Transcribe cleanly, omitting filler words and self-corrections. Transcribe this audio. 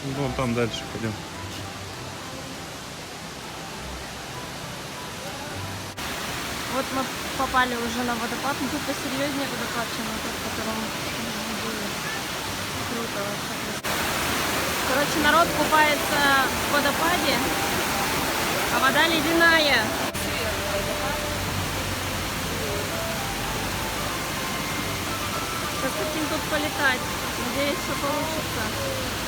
Вон там дальше пойдем. Вот мы попали уже на водопад, ну тут посерьезнее водопад, чем тот, в котором мы были. Круто вообще. Короче, народ купается в водопаде, а вода ледяная. Сейчас хотим тут полетать. Надеюсь, что получится.